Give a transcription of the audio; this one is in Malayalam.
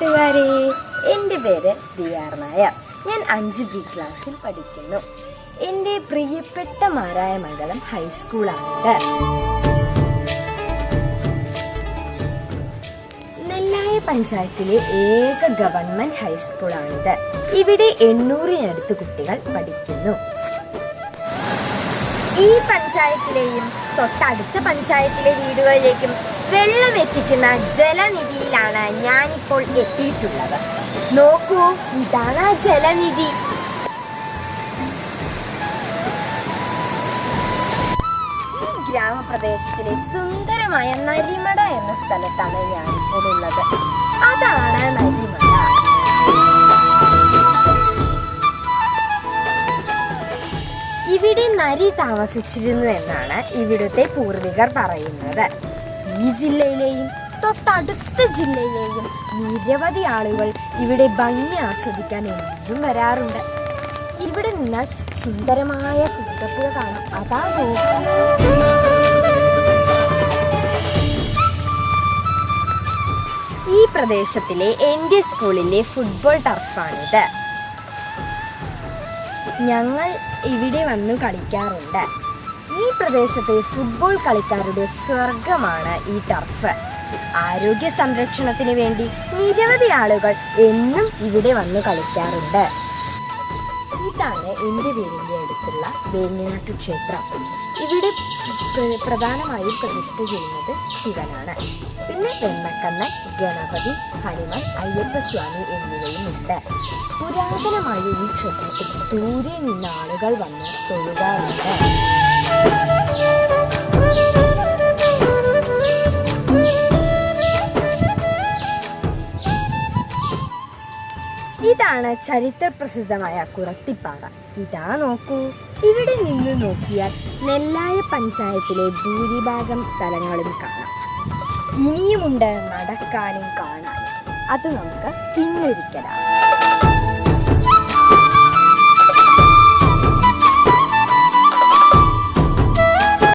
കൂട്ടുകാരെ, എൻ്റെ പേര് ദിയാർ നായർ. ഞാൻ 5B ക്ലാസ്സിൽ പഠിക്കുന്നു. എൻ്റെ പ്രിയപ്പെട്ട മാരായമംഗലം ഹൈസ്കൂളാണിത്. നെല്ലായ പഞ്ചായത്തിലെ ഏക ഗവൺമെന്റ് ഹൈസ്കൂളാണിത്. ഇവിടെ 800-നടുത്ത് കുട്ടികൾ പഠിക്കുന്നു. ഈ പഞ്ചായത്തിലെയും തൊട്ടടുത്ത പഞ്ചായത്തിലെ വീടുകളിലേക്കും വെള്ളം എത്തിക്കുന്ന ജലനിധിയിലാണ് ഞാനിപ്പോൾ എത്തിയിട്ടുള്ളത്. നോക്കൂ, ഇതാണ് ആ ജലനിധി. ഈ ഗ്രാമപ്രദേശത്തിലെ സുന്ദരമായ നരിമട എന്ന സ്ഥലത്താണ് ഞാനിപ്പോൾ ഉള്ളത്. അതാണ് നരിമട. ഇവിടെ നരി താമസിച്ചിരുന്നു എന്നാണ് ഇവിടുത്തെ പൂർവികർ പറയുന്നത്. ഈ ജില്ലയിലെയും തൊട്ടടുത്ത ജില്ലയിലെയും നിരവധി ആളുകൾ ഇവിടെ ഭംഗി ആസ്വദിക്കാൻ എന്നും വരാറുണ്ട്. ഇവിടെ നിന്നാൽ സുന്ദരമായ കുട്ടപ്പുഴ കാണാം. അതാ ഈ പ്രദേശത്തിലെ എൻ്റെ സ്കൂളിലെ ഫുട്ബോൾ ടർഫാണിത്. ഞങ്ങൾ ഇവിടെ വന്നു കളിക്കാറുണ്ട്. ഈ പ്രദേശത്തെ ഫുട്ബോൾ കളിക്കാരുടെ സ്വർഗമാണ് ഈ ടർഫ്. ആരോഗ്യ സംരക്ഷണത്തിന് വേണ്ടി നിരവധി ആളുകൾ എന്നും ഇവിടെ വന്നു കളിക്കാറുണ്ട്. ഇതാണ് എൻ്റെ വീടിൻ്റെ അടുത്തുള്ള വേങ്ങനാട്ടു ക്ഷേത്രം. ഇവിടെ പ്രധാനമായും പ്രതിഷ്ഠ ചെയ്യുന്നത് ശിവനാണ്. പിന്നെ വെണ്ണക്കണ്ണൻ, ഗണപതി, ഹനുമാൻ, അയ്യപ്പസ്വാമി എന്നിവയും ഉണ്ട്. പുരാതനമായ ഈ ക്ഷേത്രത്തിൽ ദൂരെ നിന്ന് ആളുകൾ വന്ന് തൊഴുകാറുണ്ട്. ഇതാണ് ചരിത്ര പ്രസിദ്ധമായ കുറത്തിപ്പാറ. ഇതാ നോക്കൂ, ഇവിടെ നിന്ന് നോക്കിയാൽ നെല്ലായ പഞ്ചായത്തിലെ ഭൂരിഭാഗം സ്ഥലങ്ങളും കാണാം. ഇനിയുമുണ്ട് നടക്കാനും കാണാനും. അത് നമുക്ക് പിന്നൊരിക്കലാണ്.